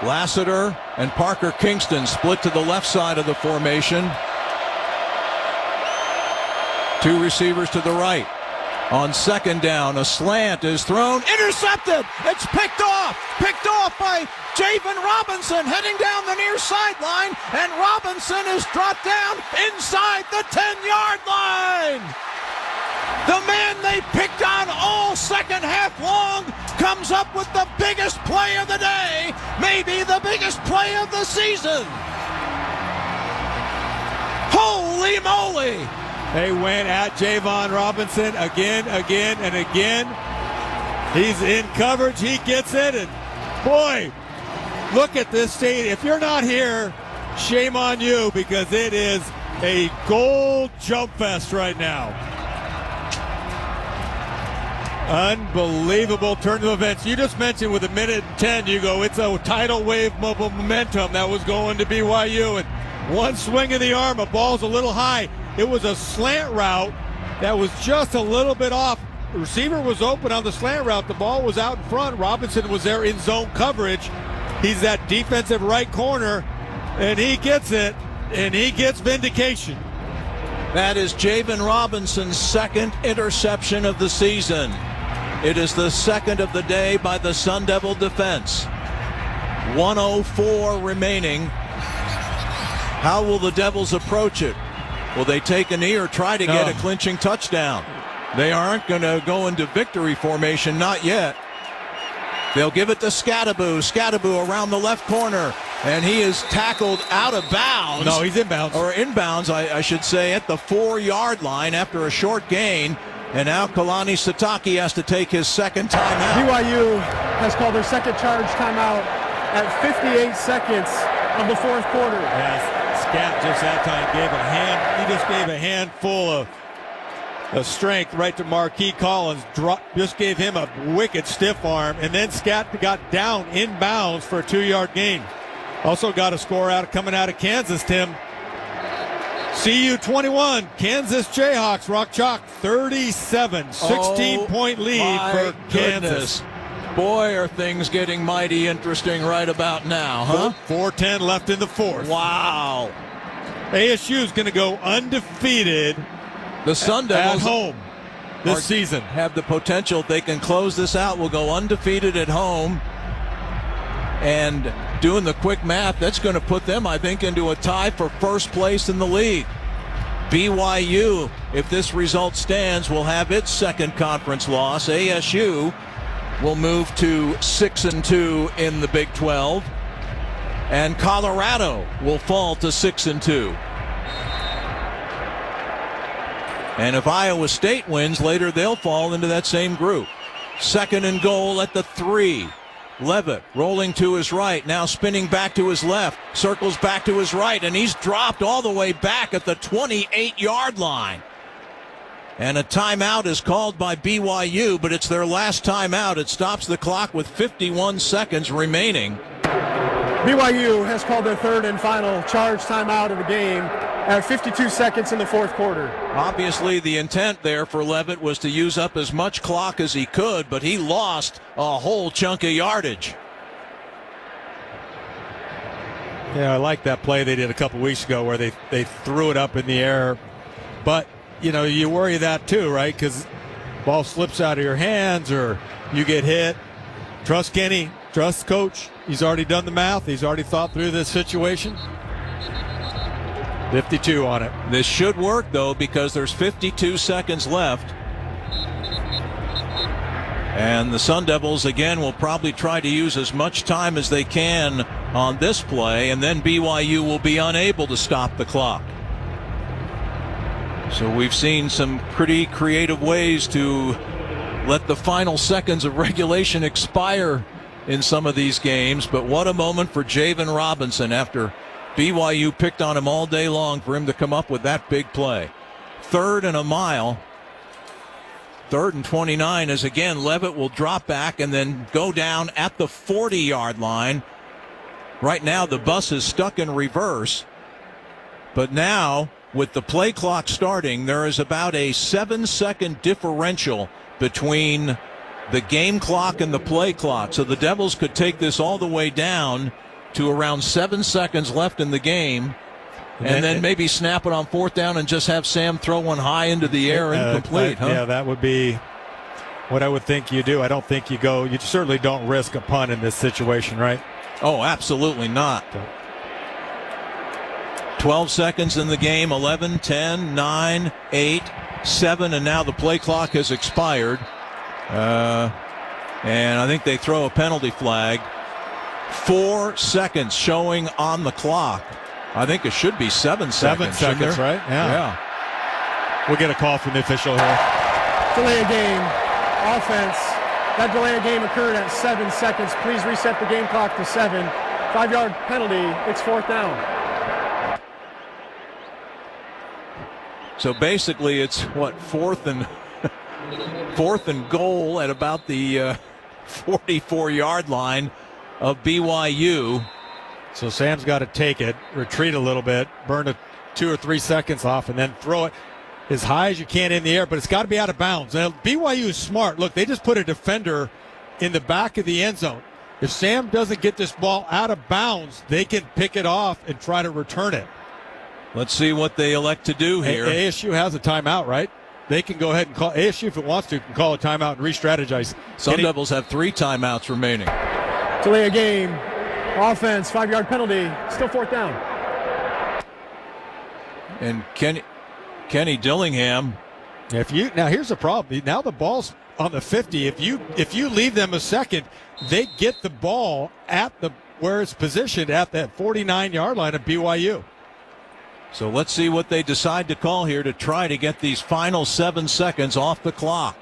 Lassiter and Parker Kingston split to the left side of the formation. Two receivers to the right. On second down, a slant is thrown, intercepted. It's picked off by Javen Robinson heading down the near sideline, and Robinson is dropped down inside the 10-yard line. The man they picked on all second half long comes up with the biggest play of the day, maybe the biggest play of the season. Holy moly! They went at Javon Robinson again, and again. He's in coverage. He gets it. And, boy, look at this stadium. If you're not here, shame on you, because it is a gold jump fest right now. Unbelievable turn of events. You just mentioned with 1:10, you go, it's a tidal wave of momentum that was going to BYU. And one swing of the arm, a ball's a little high. It was a slant route that was just a little bit off. The receiver was open on the slant route. The ball was out in front. Robinson was there in zone coverage. He's that defensive right corner, and he gets it, and he gets vindication. That is Javen Robinson's second interception of the season. It is the second of the day by the Sun Devil defense. 1:04 remaining. How will the Devils approach it? Will they take a knee or try to get a clinching touchdown? They aren't going to go into victory formation, not yet. They'll give it to Scadaboo. Scadaboo around the left corner, and he is tackled out of bounds. No, he's inbounds. Or inbounds, I should say, at the 4-yard line after a short gain. And now Kalani Sitake has to take his second timeout. BYU has called their second charge timeout at 58 seconds of the fourth quarter. Yes. Scat just that time gave a handful of strength right to Marquis Collins. Just gave him a wicked stiff arm, and then Scat got down inbounds for a 2-yard gain. Also got a score coming out of Kansas, Tim. CU 21, Kansas Jayhawks, Rock Chalk 37, 16-point lead for Kansas. Boy, are things getting mighty interesting right about now, huh? 4:10 left in the fourth. Wow. ASU's going to go undefeated the Sun Devils at home this season. Have the potential, if they can close this out, will go undefeated at home. And doing the quick math, that's going to put them, I think, into a tie for first place in the league. BYU, if this result stands, will have its second conference loss. ASU will move to 6-2 in the Big 12, and Colorado will fall to 6-2. And if Iowa State wins later, they'll fall into that same group. Second and goal at the 3. Levitt rolling to his right, now spinning back to his left, circles back to his right, and he's dropped all the way back at the 28-yard line. And a timeout is called by BYU, but it's their last timeout. It stops the clock with 51 seconds remaining. BYU has called their third and final charge timeout of the game at 52 seconds in the fourth quarter. Obviously, the intent there for Levitt was to use up as much clock as he could, but he lost a whole chunk of yardage. Yeah, I like that play they did a couple weeks ago where they threw it up in the air. But, you know, you worry that too, right? Because ball slips out of your hands or you get hit. Trust Kenny. Trust Coach. He's already done the math. He's already thought through this situation. 52 on it. This should work, though, because there's 52 seconds left. And the Sun Devils, again, will probably try to use as much time as they can on this play, and then BYU will be unable to stop the clock. So we've seen some pretty creative ways to let the final seconds of regulation expire in some of these games, but what a moment for Javen Robinson after BYU picked on him all day long for him to come up with that big play. 3rd and a mile. 3rd and 29 as again Levitt will drop back and then go down at the 40-yard line. Right now the bus is stuck in reverse, but now with the play clock starting, there is about a 7-second differential between the game clock and the play clock. So the Devils could take this all the way down to around 7 seconds left in the game, and then maybe snap it on 4th down and just have Sam throw one high into the air incomplete. Yeah, that would be what I would think you do. I don't think you certainly don't risk a punt in this situation, right? Oh, absolutely not. 12 seconds in the game, 11, 10, 9, 8, 7, and now the play clock has expired. And I think they throw a penalty flag. 4 seconds showing on the clock. I think it should be 7 seconds. 7 seconds, right? Yeah. We'll get a call from the official here. Delay of game. Offense. That delay of game occurred at 7 seconds. Please reset the game clock to 7. 5-yard penalty. It's 4th down. So basically it's fourth and goal at about the 44-yard line of BYU. So Sam's got to take it, retreat a little bit, burn 2 or 3 seconds off, and then throw it as high as you can in the air, but it's got to be out of bounds. Now, BYU is smart. Look, they just put a defender in the back of the end zone. If Sam doesn't get this ball out of bounds, they can pick it off and try to return it. Let's see what they elect to do here. ASU has a timeout, right? They can go ahead and call. ASU, if it wants to, can call a timeout and re-strategize. Sun Devils have 3 timeouts remaining. Delay a game. Offense, 5-yard penalty. Still 4th down. And Kenny Dillingham. Now here's the problem. Now the ball's on the 50. If you leave them a second, they get the ball at where it's positioned at that 49-yard line of BYU. So let's see what they decide to call here to try to get these final 7 seconds off the clock.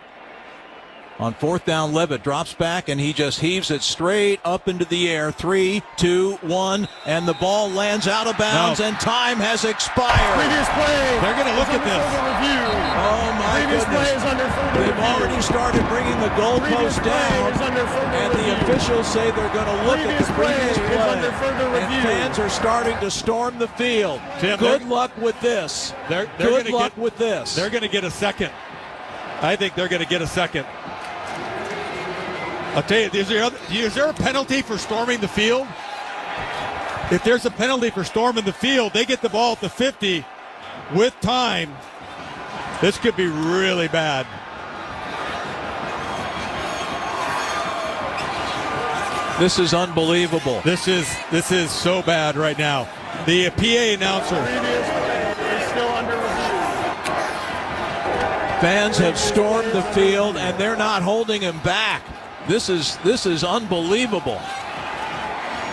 On 4th down, Levitt drops back, and he just heaves it straight up into the air. 3, 2, 1, and the ball lands out of bounds, and time has expired. Previous play. They're going to look at this. Review. Oh, my Previous goodness. play is under further They've review. already started bringing the goalpost down, and the officials say they're going to look at the previous play. And fans are starting to storm the field. Tim, Good luck with this. Good luck with this. They're going to get a second. I think they're going to get a second. I'll tell you, is there a penalty for storming the field? If there's a penalty for storming the field, they get the ball at the 50 with time. This could be really bad. This is unbelievable. This is so bad right now. The PA announcer. Is still under review. Fans have stormed the field, and they're not holding him back. This is unbelievable.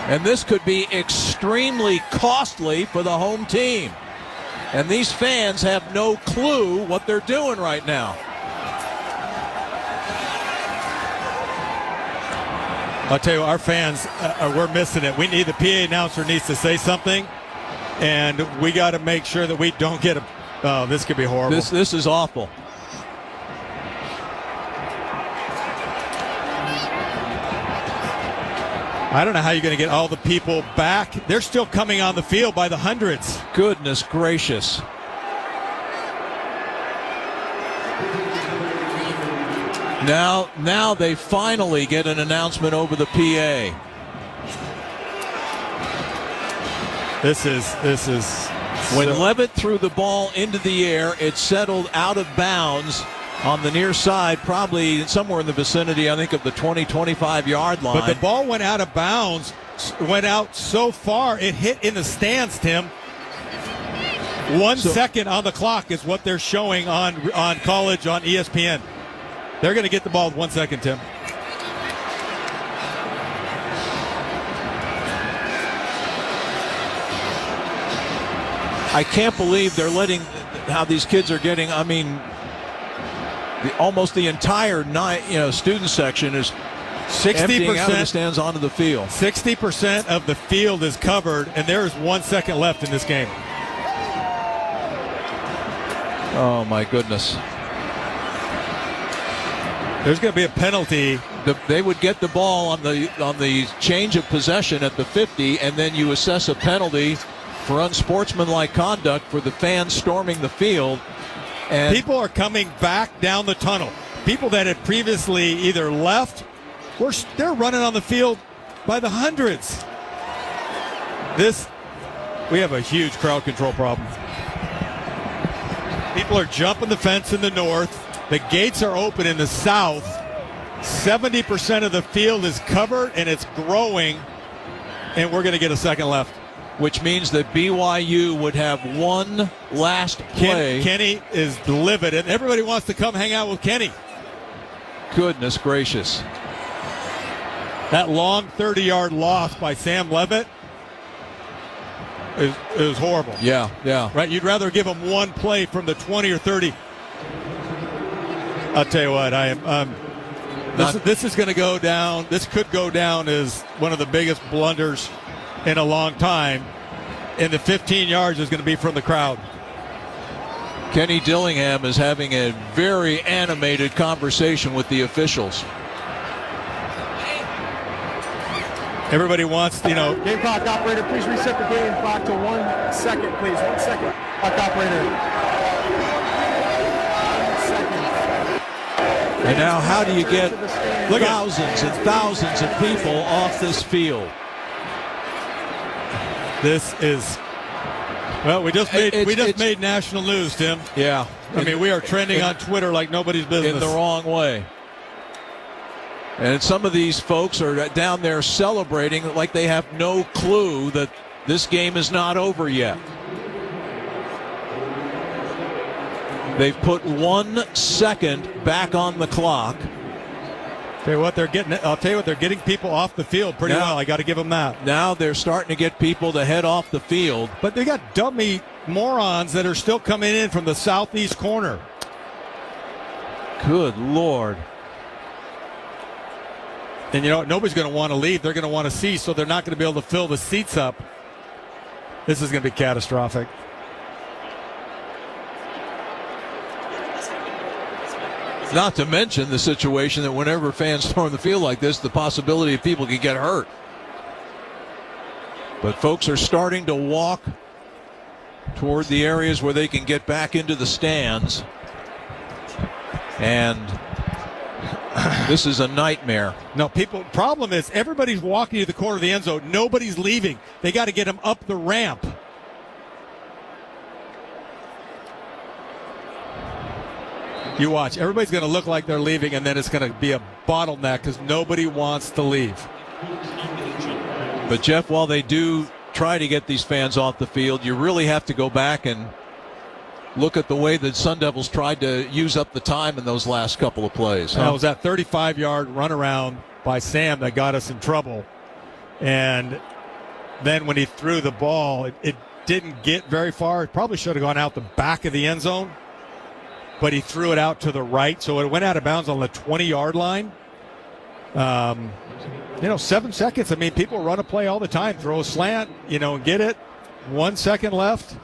And this could be extremely costly for the home team. And these fans have no clue what they're doing right now. I'll tell you, our fans, we're missing it. The PA announcer needs to say something, and we got to make sure that we don't get this could be horrible. This is awful. I don't know how you're going to get all the people back. They're still coming on the field by the hundreds. Goodness gracious. Now they finally get an announcement over the PA. This is when Levitt threw the ball into the air, it settled out of bounds on the near side, probably somewhere in the vicinity, I think, of the 20-25-yard line. But the ball went out of bounds, went out so far, it hit in the stands, Tim. 1 second on the clock is what they're showing on College on ESPN. They're going to get the ball with 1 second, Tim. I can't believe they're letting how these kids are getting. I mean, almost the entire student section is 60% out of the stands onto the field. 60% of the field is covered, and there is 1 second left in this game. Oh my goodness! There's going to be a penalty. They would get the ball on the change of possession at the 50, and then you assess a penalty for unsportsmanlike conduct for the fans storming the field. And people are coming back down the tunnel. people that had previously either left, they're running on the field by the hundreds. We have a huge crowd control problem. People are jumping the fence in the north. The gates are open in the south. 70% of the field is covered, and it's growing, and we're going to get a second left. Which means that BYU would have one last play. Kenny is livid, and everybody wants to come hang out with Kenny. Goodness gracious. That long 30-yard loss by Sam Levitt is horrible. Yeah. Right? You'd rather give him one play from the 20 or 30. I'll tell you what, this is going to go down. This could go down as one of the biggest blunders in a long time. And the 15 yards is going to be from the crowd. Kenny Dillingham is having a very animated conversation with the officials. Everybody wants, Game clock operator, please reset the game clock to 1 second, please. 1 second. Clock operator. 1 second. And now how do you get thousands and thousands of people off this field? This is, well, we just made national news, Tim. Yeah. I mean, we are trending on Twitter like nobody's business. In the wrong way. And some of these folks are down there celebrating like they have no clue that this game is not over yet. They've put 1 second back on the clock. I'll tell you what, they're getting people off the field pretty well. I got to give them that. Now they're starting to get people to head off the field. But they got dummy morons that are still coming in from the southeast corner. Good Lord. And you know what? Nobody's going to want to leave. They're going to want to see, so they're not going to be able to fill the seats up. This is going to be catastrophic. Not to mention the situation that whenever fans storm the field like this, the possibility of people could get hurt. But folks are starting to walk toward the areas where they can get back into the stands. And this is a nightmare. No, problem is everybody's walking to the corner of the end zone. Nobody's leaving. They got to get them up the ramp. You watch. Everybody's going to look like they're leaving, and then it's going to be a bottleneck because nobody wants to leave. But, Jeff, while they do try to get these fans off the field, you really have to go back and look at the way the Sun Devils tried to use up the time in those last couple of plays. That was that 35-yard runaround by Sam that got us in trouble. And then when he threw the ball, it didn't get very far. It probably should have gone out the back of the end zone. But he threw it out to the right, so it went out of bounds on the 20-yard line. 7 seconds. I mean, people run a play all the time. Throw a slant, and get it. 1 second left.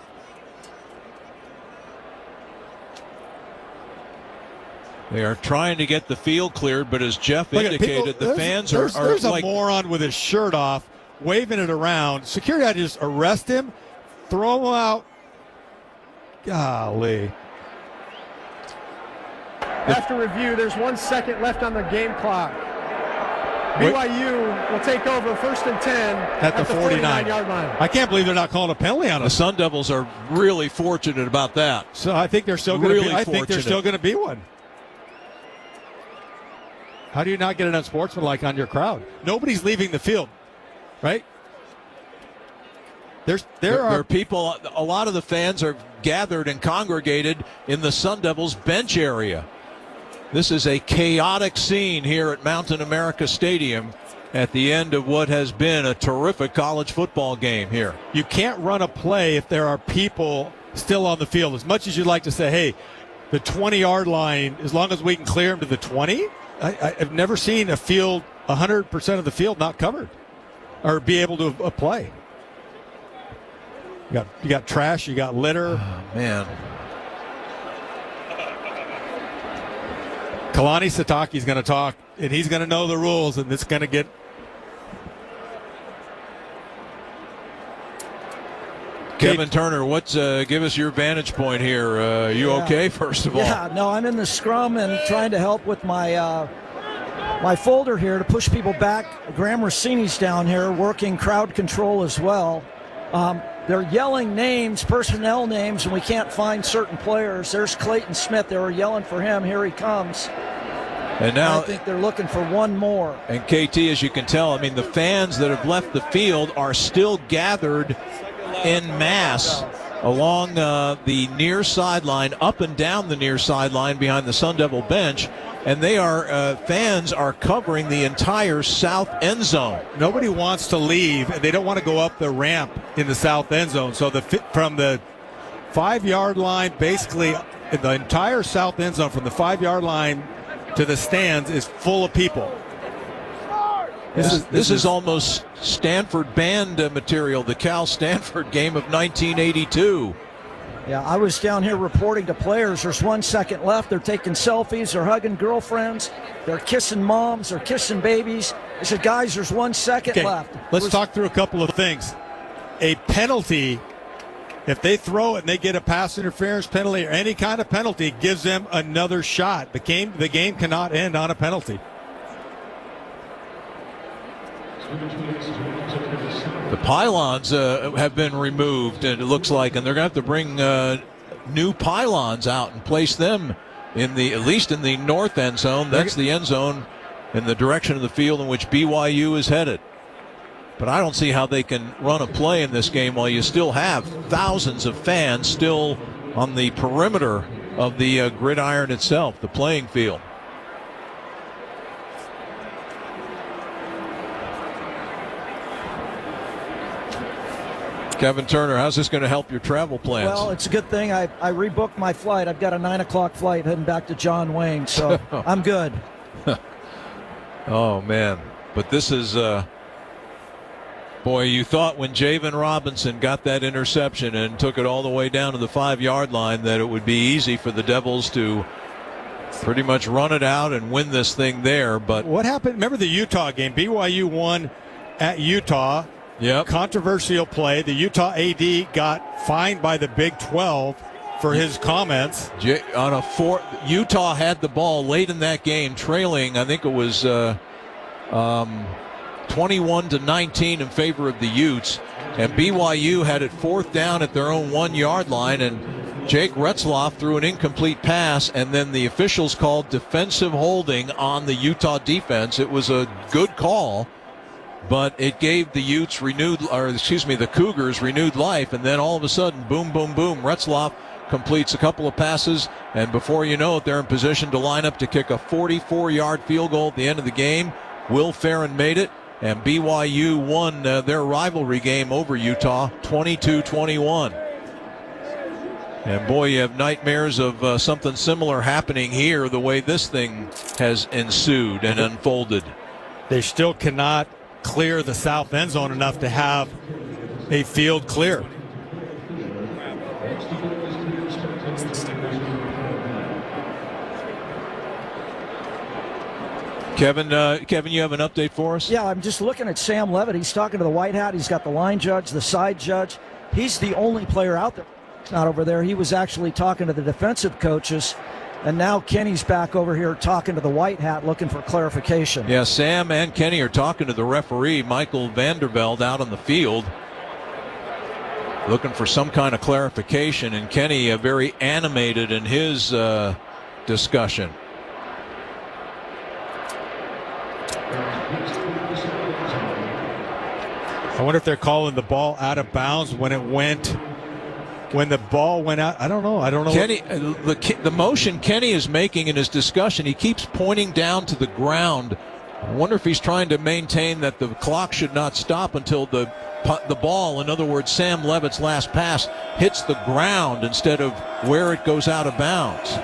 They are trying to get the field cleared, but as Jeff indicated, the fans are there's like a moron with his shirt off, waving it around. Security had to just arrest him, throw him out. Golly. After review, there's 1 second left on the game clock. BYU will take over 1st and 10 at the 49-yard line. I can't believe they're not calling a penalty on us. The Sun Devils are really fortunate about that. So I think they're still going to be. I think there's still going to be one. How do you not get an unsportsmanlike on your crowd? Nobody's leaving the field, right? There are people. A lot of the fans are gathered and congregated in the Sun Devils bench area. This is a chaotic scene here at Mountain America Stadium at the end of what has been a terrific college football game here. You can't run a play if there are people still on the field. As much as you'd like to say, hey, the 20-yard line, as long as we can clear them to the 20, I've never seen a field, 100% of the field not covered or be able to play. You got trash, you got litter. Oh, man. Kalani Sitake's going to talk, and he's going to know the rules, and it's going to get. Kevin Turner, give us your vantage point here. You okay, first of all? Yeah, no, I'm in the scrum and trying to help with my my folder here to push people back. Graham Rossini's down here working crowd control as well. They're yelling names, personnel names, and we can't find certain players. There's Clayton Smith. They were yelling for him. Here he comes. And now I think they're looking for one more. And KT, as you can tell, I mean, the fans that have left the field are still gathered in mass along the near sideline, up and down the near sideline behind the Sun Devil bench. And they are fans are covering the entire south end zone. Nobody wants to leave, and they don't want to go up the ramp in the south end zone. So from the 5-yard line, basically the entire south end zone from the 5-yard line to the stands is full of people. This is almost Stanford band material, the Cal Stanford game of 1982. Yeah, I was down here reporting to players. There's 1 second left. They're taking selfies. They're hugging girlfriends. They're kissing moms. They're kissing babies. I said, guys, there's 1 second left. Let's talk through a couple of things. A penalty, if they throw it and they get a pass interference penalty or any kind of penalty, gives them another shot. The game cannot end on a penalty. The pylons have been removed, and it looks like, and they're going to have to bring new pylons out and place them at least in the north end zone. That's the end zone in the direction of the field in which BYU is headed. But I don't see how they can run a play in this game while you still have thousands of fans still on the perimeter of the gridiron itself, the playing field. Kevin Turner, how's this going to help your travel plans? Well, it's a good thing I rebooked my flight. I've got a 9 o'clock flight heading back to John Wayne, so I'm good. Oh, man. But this is, boy, you thought when Javen Robinson got that interception and took it all the way down to the 5-yard line that it would be easy for the Devils to pretty much run it out and win this thing there. But what happened? Remember the Utah game? BYU won at Utah. Yep. Controversial play. The Utah AD got fined by the Big 12 for his comments. Utah had the ball late in that game, trailing, I think it was 21-19 in favor of the Utes. And BYU had it 4th down at their own 1-yard line, and Jake Retzloff threw an incomplete pass, and then the officials called defensive holding on the Utah defense. It was a good call, but it gave the the Cougars renewed life, and then all of a sudden, boom, boom, boom, Retzloff completes a couple of passes, and before you know it, they're in position to line up to kick a 44-yard field goal at the end of the game. Will Farron made it, and BYU won their rivalry game over Utah 22-21. And boy, you have nightmares of something similar happening here, the way this thing has ensued and unfolded. They still cannot clear the south end zone enough to have a field clear. Kevin, you have an update for us? Yeah, I'm just looking at Sam Levitt. He's talking to the white hat. He's got the line judge, the side judge. He's the only player out there not over there. He was actually talking to the defensive coaches. And now Kenny's back over here talking to the white hat, looking for clarification. Yeah, Sam and Kenny are talking to the referee, Michael Vandervelde, out on the field, looking for some kind of clarification. And Kenny very animated in his discussion. I wonder if they're calling the ball out of bounds when the ball went out. I don't know. Kenny, the motion Kenny is making in his discussion, he keeps pointing down to the ground. I wonder if he's trying to maintain that the clock should not stop until the ball, in other words, Sam Levitt's last pass, hits the ground instead of where it goes out of bounds.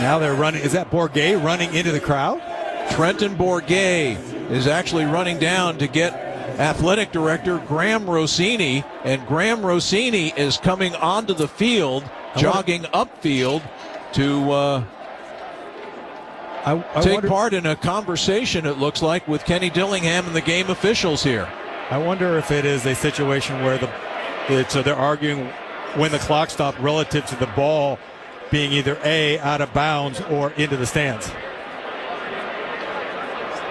Now they're running. Is that Bourget running into the crowd? Trenton Bourget is actually running down to get athletic director Graham Rossini, and Graham Rossini is coming onto the field, jogging upfield to take part in a conversation, it looks like, with Kenny Dillingham and the game officials here. I wonder if it is a situation where so they're arguing when the clock stopped relative to the ball being either A, out of bounds, or into the stands.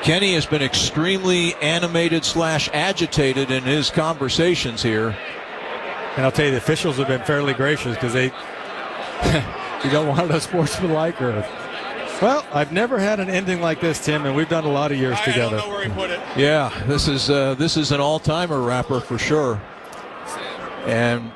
Kenny has been extremely animated / agitated in his conversations here. And I'll tell you, the officials have been fairly gracious because they you don't want a sportsmanlike or. Well, I've never had an ending like this, Tim, and we've done a lot of years together. I don't know where he put it. Yeah, this is an all-timer, Rapper, for sure. And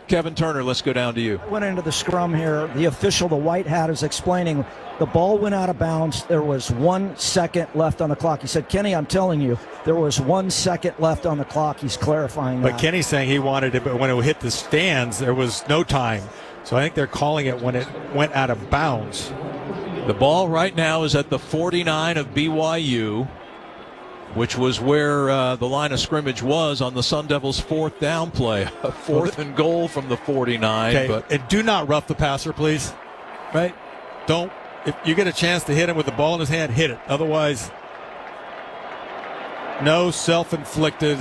Kevin Turner, let's go down to you. Went into the scrum here. The official, the white hat, is explaining the ball went out of bounds. There was 1 second left on the clock. He said, Kenny, I'm telling you, there was 1 second left on the clock. He's clarifying that. But Kenny's saying he wanted it, but when it hit the stands, there was no time. So I think they're calling it when it went out of bounds. The ball right now is at the 49 of BYU, which was where the line of scrimmage was on the Sun Devils' 4th down play. A 4th and goal from the 49. Okay, but and do not rough the passer, please. Right? Don't. If you get a chance to hit him with the ball in his hand, hit it. Otherwise, no self-inflicted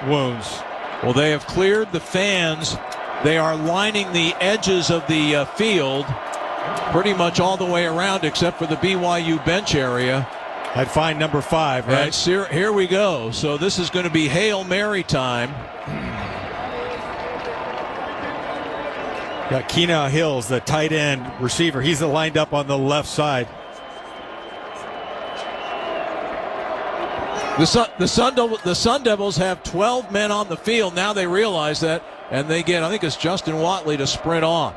wounds. Well, they have cleared the fans. They are lining the edges of the field pretty much all the way around except for the BYU bench area. I'd find number 5, right? Here we go. So this is going to be Hail Mary time. Got Keenan Hills, the tight end receiver. He's lined up on the left side. The Sun Devils have 12 men on the field. Now they realize that, and they get, I think it's Justin Watley to sprint on.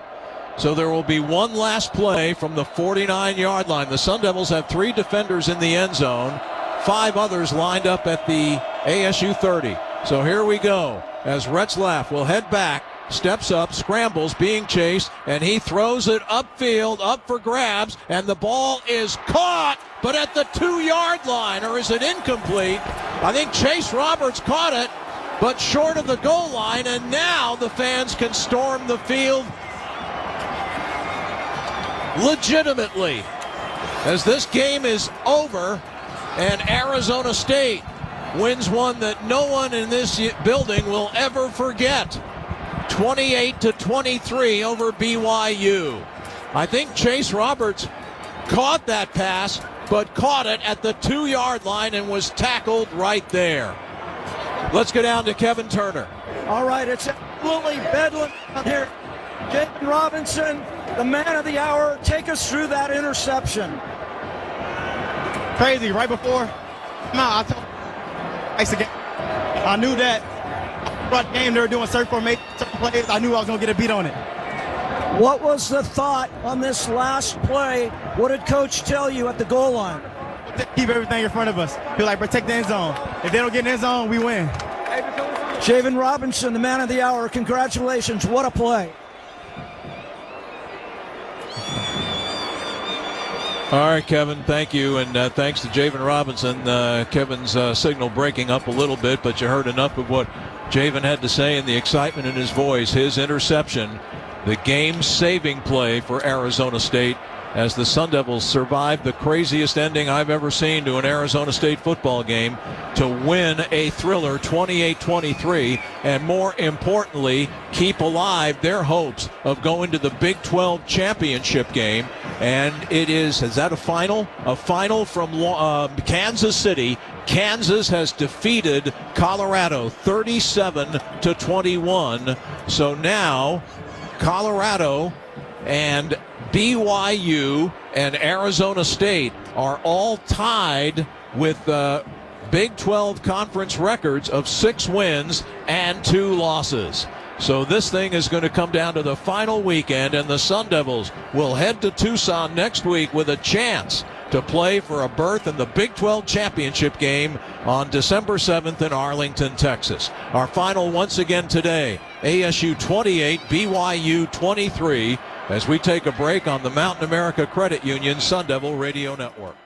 So there will be one last play from the 49-yard line. The Sun Devils have 3 defenders in the end zone, 5 others lined up at the ASU 30. So here we go as Retzlaff will head back, steps up, scrambles, being chased, and he throws it upfield, up for grabs, and the ball is caught, but at the 2-yard line, or is it incomplete? I think Chase Roberts caught it, but short of the goal line, and now the fans can storm the field legitimately as this game is over and Arizona State wins one that no one in this building will ever forget. 28-23 over BYU. I think Chase Roberts caught that pass, but caught it at the 2-yard line and was tackled right there. Let's go down to Kevin Turner. All right, it's absolutely bedlam out here. Jaden Robinson, the man of the hour, take us through that interception. Crazy, right before. I knew that front game they were doing certain formation, certain plays. I knew I was going to get a beat on it. What was the thought on this last play? What did Coach tell you at the goal line? Keep everything in front of us. He's like, protect the end zone. If they don't get in the end zone, we win. Jaden Robinson, the man of the hour, congratulations. What a play. All right, Kevin, thank you, and thanks to Javen Robinson. Kevin's signal breaking up a little bit, but you heard enough of what Javen had to say and the excitement in his voice. His interception, the game-saving play for Arizona State as the Sun Devils survived the craziest ending I've ever seen to an Arizona State football game to win a thriller 28-23, and more importantly, keep alive their hopes of going to the Big 12 championship game. And it is that a final? A final from Kansas City. Kansas has defeated Colorado 37-21. So now Colorado and BYU and Arizona State are all tied with Big 12 conference records of 6 wins and 2 losses. So this thing is going to come down to the final weekend, and the Sun Devils will head to Tucson next week with a chance to play for a berth in the Big 12 championship game on December 7th in Arlington, Texas. Our final once again today, ASU 28, BYU 23, as we take a break on the Mountain America Credit Union Sun Devil Radio Network.